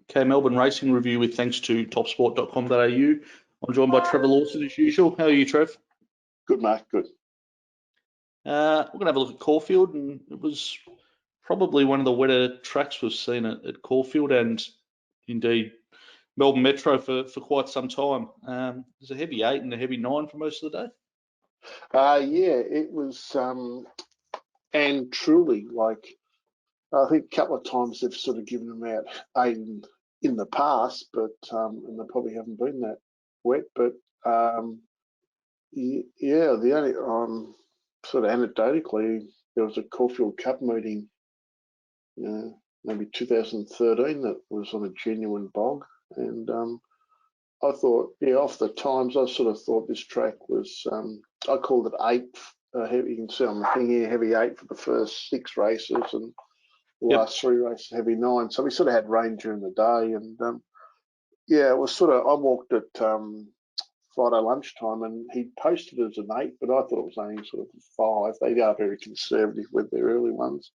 Okay, Melbourne Racing Review with thanks to topsport.com.au. I'm joined by Trevor Lawson as usual. How are you, Trev? Good, Mark, good. We're going to have a look at Caulfield, and it was probably one of the wetter tracks we've seen at Caulfield and indeed Melbourne Metro for quite some time. There's a heavy 8 and a heavy 9 for most of the day. Yeah, it was, and truly, like, I think a couple of times they've sort of given them out 8 in the past, but and they probably haven't been that wet. But yeah, the only sort of anecdotally, there was a Caulfield Cup meeting, maybe 2013, that was on a genuine bog, and I thought, yeah, off the times, I sort of thought this track was, I called it 8, heavy, you can see on the thing here, heavy 8 for the first 6 races, and the last 3 races, heavy 9. So we sort of had rain during the day, and yeah, it was sort of, I walked at Friday lunchtime, and he posted it as an 8, but I thought it was only sort of 5. They are very conservative with their early ones.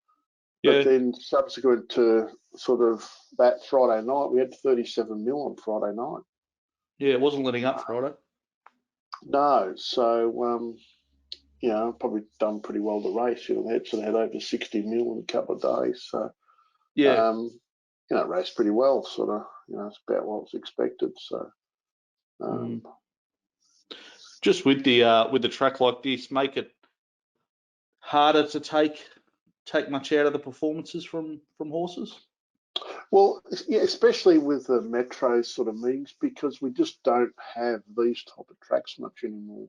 Yeah. But then subsequent to sort of that Friday night, we had 37 mil on Friday night. Yeah, it wasn't letting up Friday. No, so probably done pretty well the race. They had sort of had over 60 mil in a couple of days. So yeah, raced pretty well. Sort of, it's about what was expected. So just with the track like this, make it harder to take much out of the performances from horses. Well, yeah, especially with the metro sort of meetings, because we just don't have these type of tracks much anymore.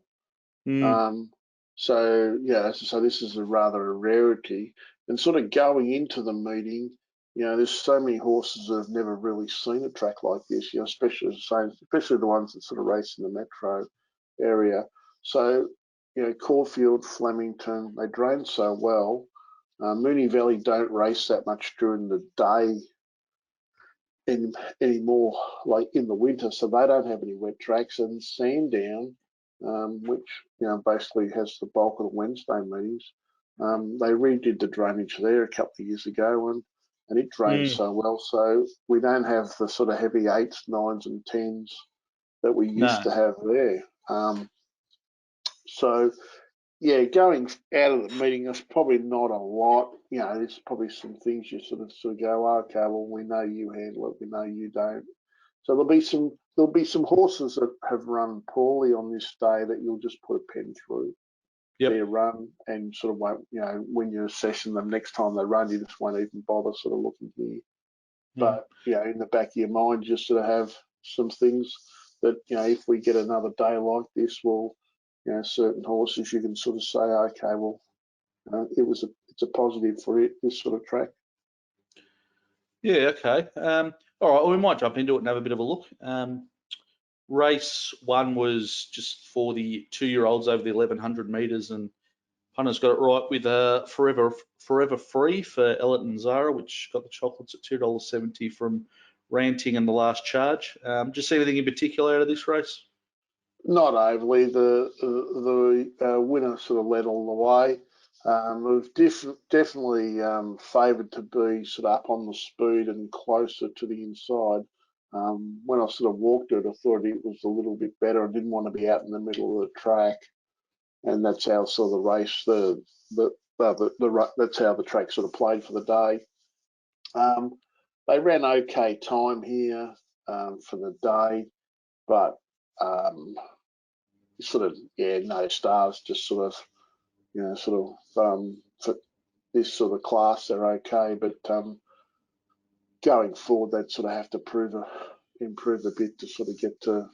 So yeah, so this is a rather a rarity, and sort of going into the meeting, there's so many horses that have never really seen a track like this, especially the ones that sort of race in the metro area. So, Caulfield, Flemington, they drain so well. Moonee Valley don't race that much during the day anymore, like in the winter, so they don't have any wet tracks. And Sandown, which basically has the bulk of the Wednesday meetings, they redid the drainage there a couple of years ago, and it drained so well. So we don't have the sort of heavy 8s, 9s, and 10s that we used to have there. So yeah, going out of the meeting, there's probably not a lot. There's probably some things you sort of go, okay, well, we know you handle it, we know you don't. So there'll be some horses that have run poorly on this day that you'll just put a pen through their run, and sort of won't, when you're assessing them next time they run, you just won't even bother sort of looking here. But in the back of your mind, you sort of have some things that if we get another day like this, we'll certain horses you can sort of say, okay, well, it's a positive for it, this sort of track. Yeah, okay. All right, well, we might jump into it and have a bit of a look. Race 1 was just for the 2-year-olds over the 1100 metres, and punters got it right with Forever Free for Elliot and Zara, which got the chocolates at $2.70 from Ranting and the Last Charge. Just see anything in particular out of this race? Not overly. The winner sort of led all the way. We've definitely favoured to be sort of up on the speed and closer to the inside. When I sort of walked it, I thought it was a little bit better. I didn't want to be out in the middle of the track, and that's how sort of the race, that's how the track sort of played for the day. They ran okay time here for the day, but sort of, no stars, just sort of, for this sort of class, they're okay. But going forward, they'd sort of have to improve a bit to sort of get to,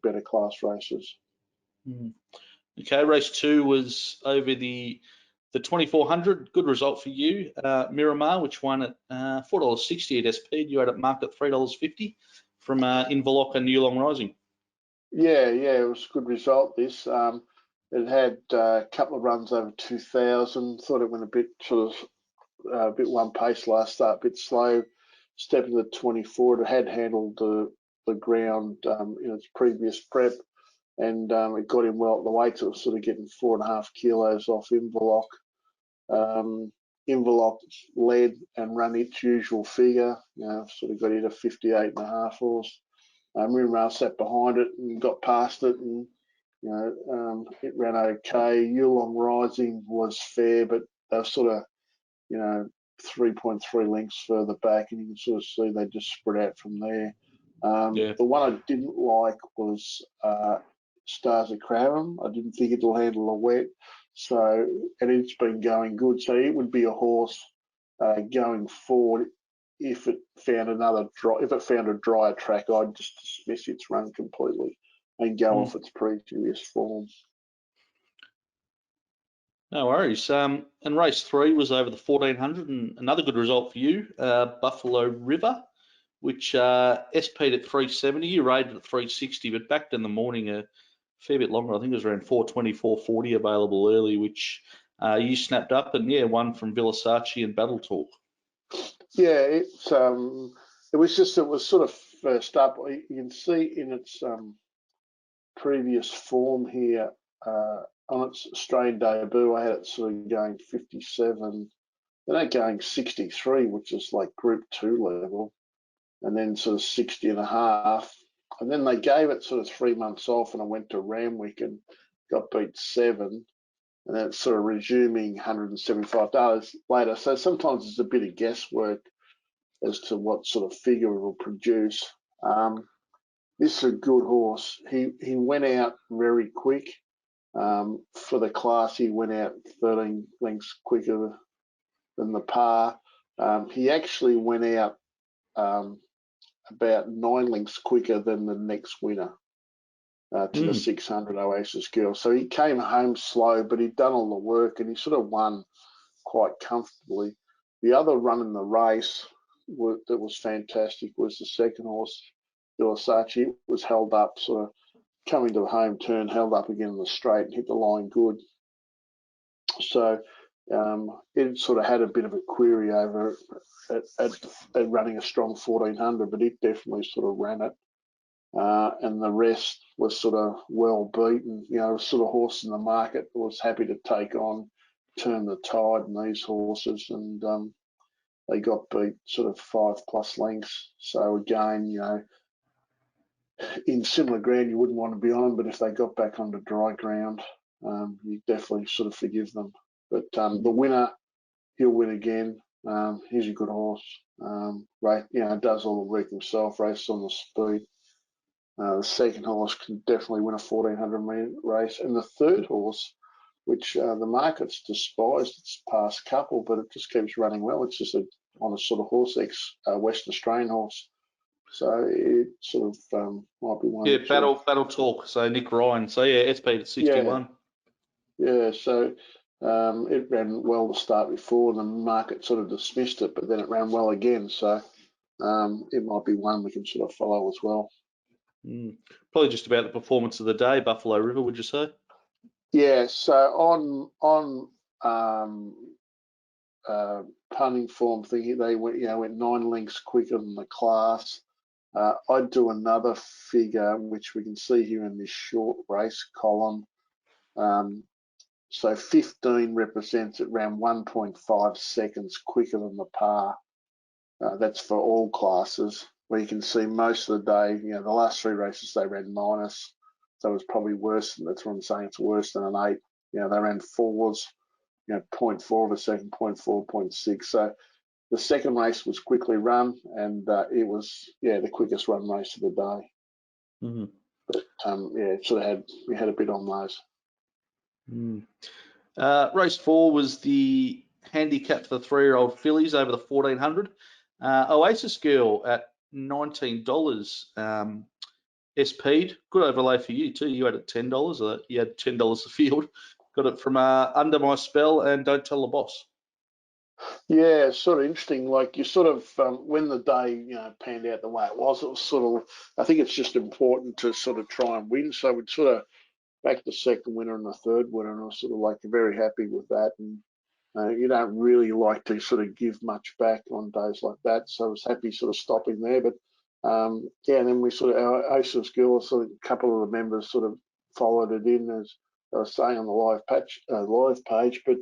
better class races. Okay, race 2 was over the 2400. Good result for you. Miramar, which won at $4.60 at SP. You had it marked at $3.50 from Inverloch and New Long Rising. Yeah, it was a good result. This it had a couple of runs over 2000. Thought it went a bit sort of a bit one pace last start, a bit slow. Step into the 24. It had handled the ground in its previous prep, and it got him well at the weights. It was sort of getting 4.5 kilos off Inverloch. Inverloch led and run its usual figure. Sort of got it a 58.5 horse. Moonrail sat behind it and got past it, and it ran okay. Yulong Rising was fair, but they're sort of 3.3 lengths further back, and you can sort of see they just spread out from there. The one I didn't like was Stars of Craven. I didn't think it'll handle a wet, and it's been going good. So it would be a horse going forward. If it found a drier track, I'd just dismiss its run completely and go off its previous form. No worries. And race 3 was over the 1400, and another good result for you, Buffalo River, which SP'd at 370. You rated at 360, but backed in the morning a fair bit longer. I think it was around 420, 440 available early, which you snapped up and won from Sarchi and Battle Talk. Yeah, it was sort of first up. You can see in its previous form here on its Australian debut, I had it sort of going 57, then going 63, which is like Group 2 level, and then sort of 60.5. And then they gave it sort of 3 months off, and I went to Ramwick and got beat 7. And then it's sort of resuming $175 later. So sometimes it's a bit of guesswork as to what sort of figure it will produce. This is a good horse. He went out very quick. For the class, he went out 13 lengths quicker than the par. He actually went out about 9 lengths quicker than the next winner to the 600 Oasis Girl. So he came home slow, but he'd done all the work, and he sort of won quite comfortably. The other run in the race that was fantastic was the second horse, Sarchi. It was held up, sort of coming to the home turn, held up again in the straight and hit the line good. So it sort of had a bit of a query over at running a strong 1400, but it definitely sort of ran it. And the rest was sort of well beaten. Sort of horse in the market was happy to take on, turn the tide in these horses, and they got beat sort of 5+ lengths. So again, in similar ground, you wouldn't want to be on them, but if they got back onto dry ground, you definitely sort of forgive them. But the winner, he'll win again. He's a good horse. Right, does all the work himself, races on the speed. The second horse can definitely win a 1400-metre race, and the third horse, which the market's despised its past couple, but it just keeps running well. It's just on a sort of horse Western Australian horse. So it sort of might be one. Yeah, Battle Talk. So Nick Ryan. So SP at 61. Yeah. So it ran well to start before. The market sort of dismissed it, but then it ran well again. So it might be one we can sort of follow as well. Probably just about the performance of the day, Buffalo River, would you say? Yeah. So on punting form thing, they went 9 lengths quicker than the class. I'd do another figure, which we can see here in this short race column. So 15 represents it around 1.5 seconds quicker than the par. That's for all classes, where you can see most of the day, the last 3 races they ran minus. So it was probably worse than, that's what I'm saying, it's worse than an 8. They ran 4s, 0.4 of a second, 0.4, 0.6. So the second race was quickly run, and it was the quickest run race of the day. But we had a bit on those. Race 4 was the handicap for the 3-year-old fillies over the 1400. Oasis Girl at $19. SP'd. Good overlay for you too. You had it $10. You had $10 a field. Got it from Under My Spell and Don't Tell the Boss. Yeah, it's sort of interesting. Like you sort of, when the day panned out the way it was sort of, I think it's just important to sort of try and win. So we'd sort of back the second winner and the third winner, and I was sort of like very happy with that. And you don't really like to sort of give much back on days like that. So I was happy sort of stopping there. But and then we sort of, our Oasis Girl, sort of a couple of the members sort of followed it in, as I was saying on the live page. But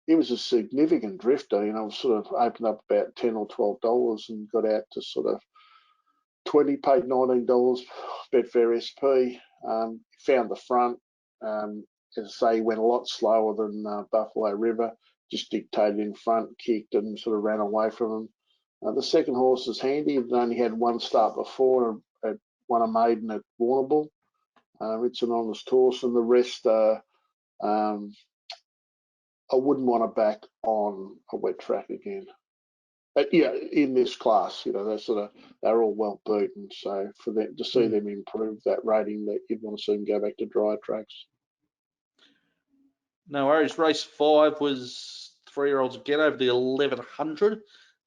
he was a significant drifter. You know, sort of opened up about $10 or $12 and got out to sort of 20, paid $19 Betfair SP. Found the front. As I say, he went a lot slower than Buffalo River. Just dictated in front, kicked and sort of ran away from him. The second horse is handy. It only had one start before. It won a maiden at Warrnambool. It's an honest horse, and the rest I wouldn't want to back on a wet track again. Yeah, in this class, you know, they're all well beaten. So for them to see them improve that rating, that you'd want to see them go back to drier tracks. No worries. Race 5 was 3-year-olds again over the 1100.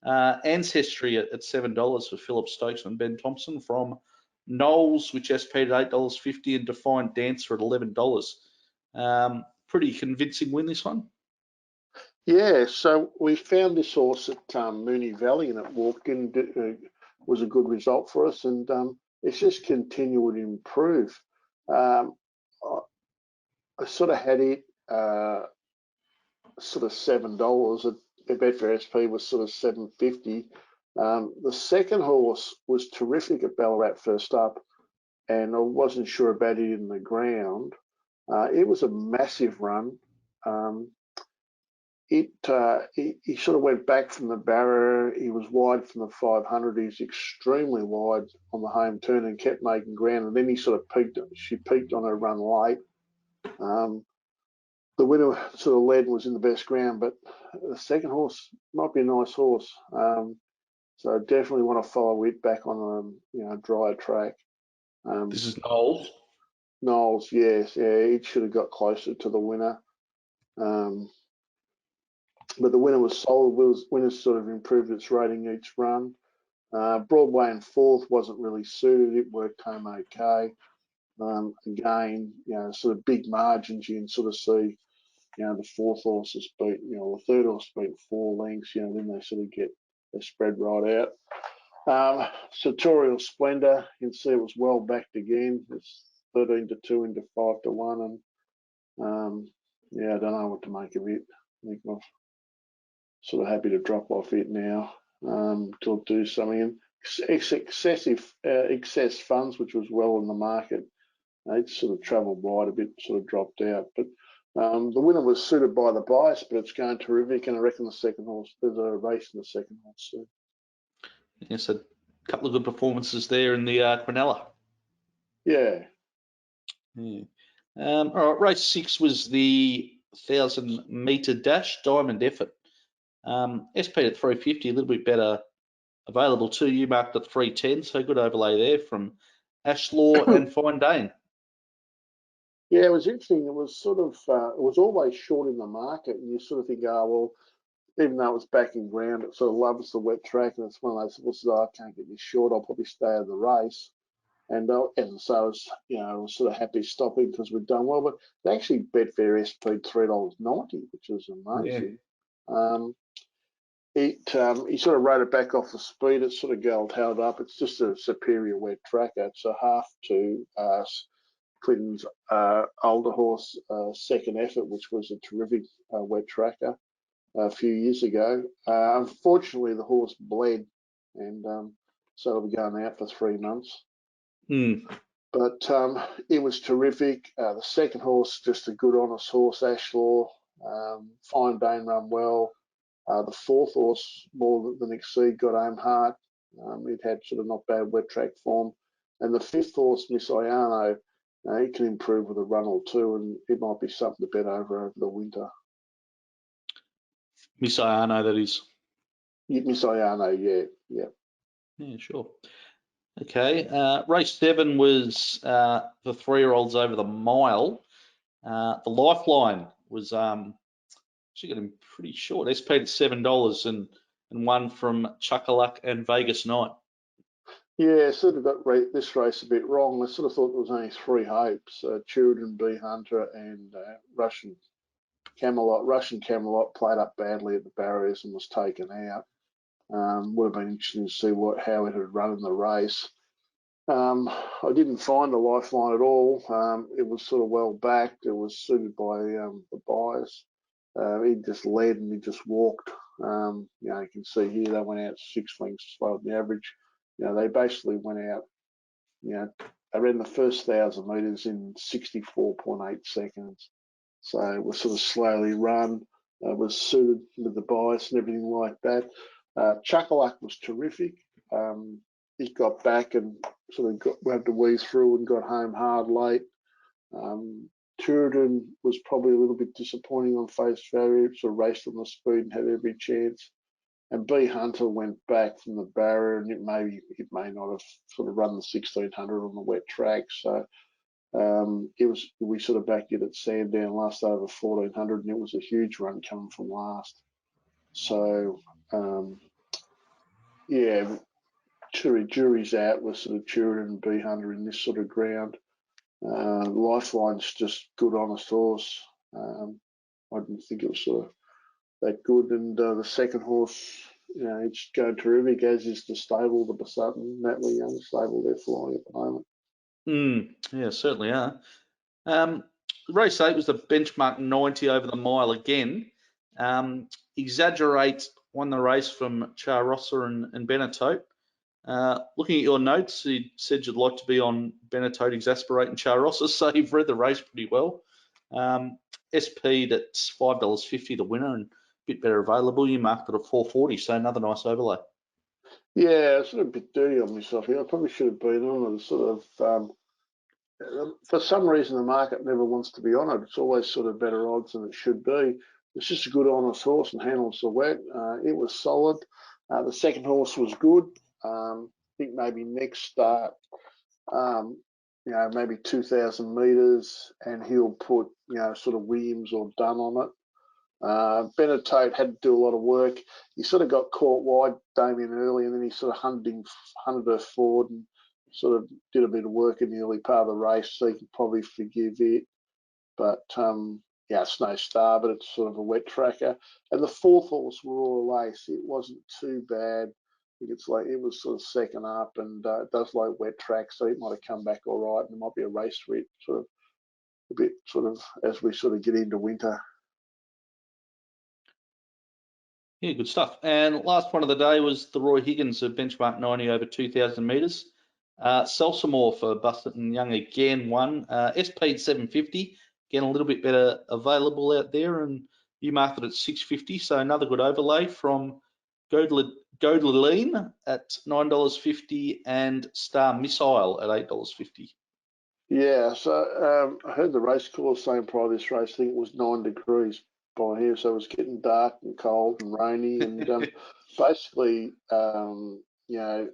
Ancestry at $7 for Philip Stokes and Ben Thompson from Knowles, which SP'd at $8.50, and Defiant Dancer at $11. Pretty convincing win, this one. Yeah, so we found this horse at Moonee Valley, and it walked in, was a good result for us, and it's just continued to improve. I sort of had it sort of $7. The Betfair SP was sort of $7.50. The second horse was terrific at Ballarat first up, and I wasn't sure about it in the ground. It was a massive run. He sort of went back from the barrier. He was wide from the 500. He was extremely wide on the home turn and kept making ground. And then he sort of peaked. She peaked on her run late. The winner sort of led and was in the best ground, but the second horse might be a nice horse. So I definitely want to follow it back on a drier track. This is Knowles. Knowles, yes, yeah, it should have got closer to the winner. But the winner was solid. Winner sort of improved its rating each run. Broadway in fourth wasn't really suited. It worked home okay. Again, sort of big margins. You can sort of see, the fourth horse has beat, the third horse beat 4 lengths. Then they sort of get they spread right out. Sartorial Splendor, you can see it was well backed again. It's 13-2 into 5-1, and I don't know what to make of it. I think I've sort of happy to drop off it now to do something. Excess funds, which was well in the market, it sort of travelled wide a bit, sort of dropped out. But the winner was suited by the bias, but it's going terrific, and I reckon the second horse, there's a race in the second horse soon. Yes, a couple of good performances there in the Quinella. Yeah. All right, race 6 was the 1,000-metre dash, Diamond Effort. SP at 350, a little bit better available too. You marked at 310, so good overlay there from Ashlaw and Fine Dane. Yeah, it was interesting. It was sort of, it was always short in the market, and you sort of think, well, even though it was backing ground, it sort of loves the wet track, and it's one of those horses, I can't get this short, I'll probably stay out of the race. And so I was, I was sort of happy stopping because we'd done well. But they actually Betfair SP'd $3.90, which was amazing. Yeah. He sort of rode it back off the speed. It's sort of held up. It's just a superior wet tracker. It's a half to Clinton's older horse, Second Effort, which was a terrific wet tracker a few years ago. Unfortunately, the horse bled, and so it'll be going out for 3 months. But it was terrific. The second horse, just a good, honest horse, Ashlaw. Fine Dane run well. The fourth horse, More Than Exceed, got home hard. It had sort of not bad wet track form. And the fifth horse, Miss Iano, he can improve with a run or two, and it might be something to bet over the winter. Miss Iano, that is. Miss Iano, yeah. Yeah, sure. Okay, race 7 was the 3-year-olds over the mile. The Lifeline was actually getting pretty short. SP at $7 and one from Chuckaluck and Vegas Night. Yeah, sort of got this race a bit wrong. I sort of thought there was only 3 hopes: Children, B Hunter, and Russian Camelot. Russian Camelot played up badly at the barriers and was taken out. Would have been interesting to see how it had run in the race. I didn't find the Lifeline at all. It was sort of well backed. It was suited by the buyers. He just led and he just walked. You know, you can see here they went out 6 lengths slower than the average. You know, they basically went out, you know, they ran the first 1,000 metres in 64.8 seconds. So it was sort of slowly run. Was suited with the bias and everything like that. Chuckaluck was terrific. He got back and sort of had to wheeze through and got home hard late. Turidan was probably a little bit disappointing on face value, sort of raced on the speed and had every chance. And B Hunter went back from the barrier, and it may not have sort of run the 1600 on the wet track. So we sort of backed it at Sandown last over 1400, and it was a huge run coming from last. So yeah, jury's out with sort of Turidan and B Hunter in this sort of ground. Lifeline's just good, honest horse. I didn't think it was sort of that good. And the second horse, you know, it's going terrific, as is the stable, the Basutton, Natalie Young stable. They're flying at the moment. Yeah, certainly are. Race 8 was the benchmark 90 over the mile again. Exaggerate won the race from Charosser and Benetote. Looking at your notes, you said you'd like to be on Benetote, Exasperate and Charosser, so you've read the race pretty well. SP'd at $5.50 the winner and a bit better available. You marked it at $4.40, so another nice overlay. Yeah, sort of a bit dirty on myself here. I probably should have been on it. Sort of, for some reason, the market never wants to be on it. It's always sort of better odds than it should be. It's just a good, honest horse and handles the wet. It was solid. The second horse was good. I think maybe next start, you know, maybe 2,000 metres, and he'll put, you know, sort of Williams or Dunn on it. Benetote had to do a lot of work. He sort of got caught wide, Damien, early, and then he sort of hunted her forward and sort of did a bit of work in the early part of the race, so you can probably forgive it. But yeah, it's no star, but it's sort of a wet tracker. And the fourth horse, Raw Lace, it wasn't too bad. I think it's like it was sort of second up, and it does like wet track, so it might have come back all right. And there might be a race for it, sort of a bit sort of as we sort of get into winter. Yeah, good stuff. And last one of the day was the Roy Higgins of benchmark 90 over 2,000 metres. Selsamore for Buston and Young again won. SP'd 750, again a little bit better available out there, and you marked it at 650, so another good overlay from Godeline at $9.50 and Star Missile at $8.50. Yeah, so I heard the race course saying prior to this race, I think it was 9 degrees by here, so it was getting dark and cold and rainy, and basically, you know,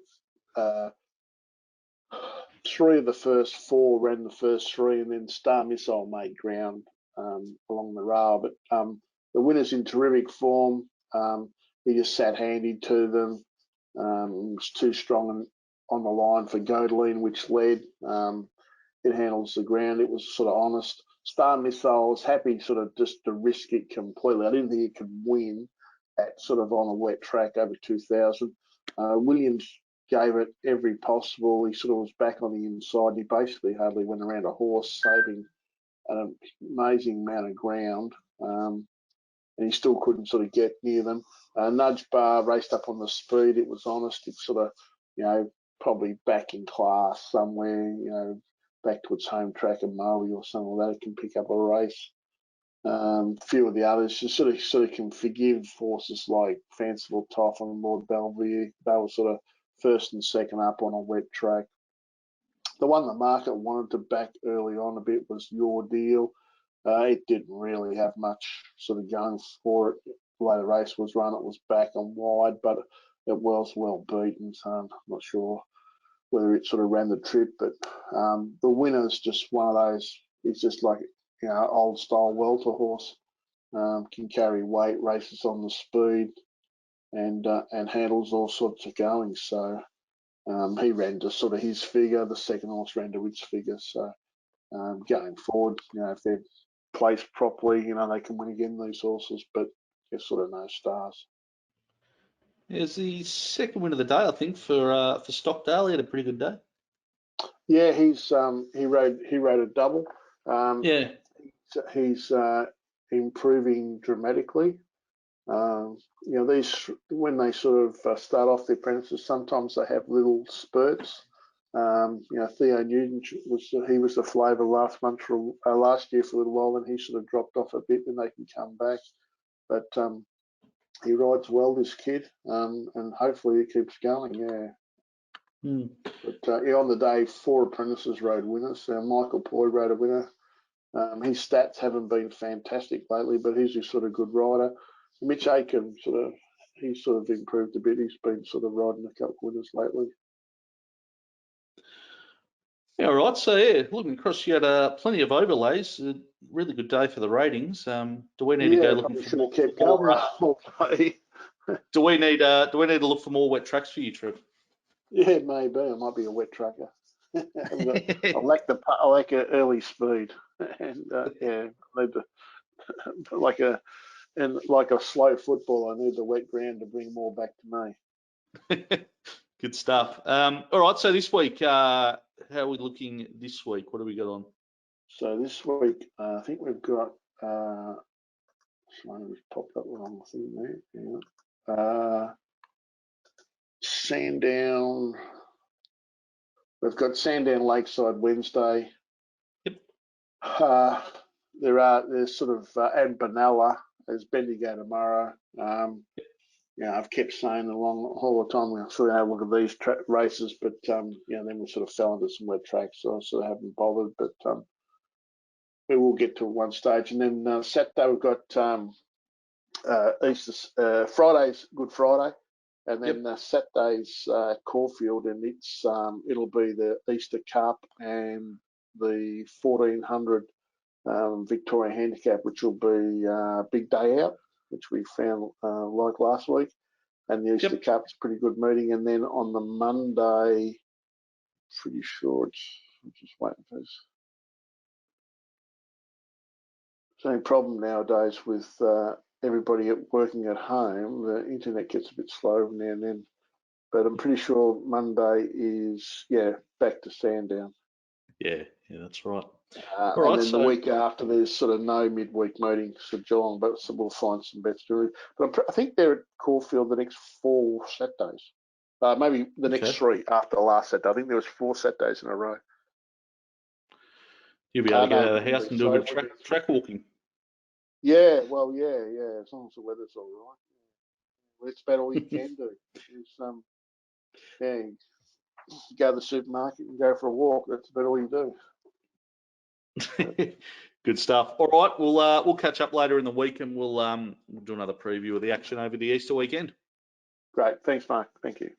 3 of the first 4 ran the first 3, and then Star Missile made ground along the rail. But the winner's in terrific form. He just sat handy to them. Was too strong on the line for Godeline, which led. It handles the ground. It was sort of honest. Star Missile was happy sort of just to risk it completely. I didn't think it could win at sort of on a wet track over 2,000. Williams gave it every possible. He sort of was back on the inside. He basically hardly went around a horse, saving an amazing amount of ground. And he still couldn't sort of get near them. Nudge Bar raced up on the speed. It was honest. It's sort of, you know, probably back in class somewhere, you know, back to its home track in Moe or something like that. It can pick up a race. A few of the others just sort of can forgive horses like Fanciful Toffin and Lord Bellevue. They were sort of first and second up on a wet track. The one the market wanted to back early on a bit was Your Deal. It didn't really have much sort of going for it. The way the race was run, it was back and wide, but it was well beaten, so I'm not sure whether it sort of ran the trip. But the winner's just one of those, it's just like, you know, old style welter horse. Can carry weight, races on the speed, and handles all sorts of going. So he ran to sort of his figure. The second horse ran to its figure. So going forward, you know, if they're placed properly, you know, they can win again, these horses. But they're sort of no stars. It's the second win of the day, I think, for Stockdale. He had a pretty good day. Yeah, he rode a double. Yeah. He's improving dramatically. You know, these when they sort of start off the apprentices, sometimes they have little spurts. You know, Theo Newton was the flavour last year for a little while, and he sort of dropped off a bit, and they can come back. But he rides well, this kid, and hopefully he keeps going. Yeah. Mm. But yeah, on the day, 4 apprentices rode winners. Michael Poy rode a winner. His stats haven't been fantastic lately, but he's a sort of good rider. Mitch Aiken he's sort of improved a bit. He's been sort of riding a couple of winners lately. Yeah, all right. So yeah, looking across, you had plenty of overlays. A really good day for the ratings. Do we need to go looking for more? Kept going all day. Do we need to look for more wet tracks for you, Trev? Yeah, maybe. I might be a wet tracker. I lack an early speed, and yeah, I need to like a slow football. I need the wet ground to bring more back to me. Good stuff. All right. So this week, how are we looking this week? What do we got on? So this week, I think we've got. Sorry, we've popped up the wrong thing there. Yeah. Sandown. We've got Sandown Lakeside Wednesday. Yep. There's sort of and Benalla. There's Bendigo tomorrow. Yeah, I've kept saying all the time we sort of have a look at these races, but you know, then we sort of fell into some wet tracks, so I sort of haven't bothered. But we will get to one stage, and then Saturday we've got Friday's Good Friday, and then Saturday's Caulfield, and it'll be the Easter Cup and the 1400 Victoria Handicap, which will be a big day out, which we found like last week. And the Easter Cup's pretty good meeting. And then on the Monday, pretty sure I'm just waiting for this. Same problem nowadays with everybody working at home. The internet gets a bit slow now and then. But I'm pretty sure Monday is, back to Sandown. Yeah, that's right. And then the week after, there's sort of no midweek meetings for Geelong, but we'll find some bets to do. But I think they're at Caulfield the next 4 Saturdays. Maybe the next 3 after the last Saturday. I think there was 4 Saturdays in a row. You'll be able to get out of the house and do a bit of track walking. Yeah, well, yeah, as long as the weather's all right. Well, that's about all you can do. You go to the supermarket and go for a walk. That's about all you do. Good stuff. All right, we'll catch up later in the week, and we'll do another preview of the action over the Easter weekend. Great. Thanks, Mark. Thank you.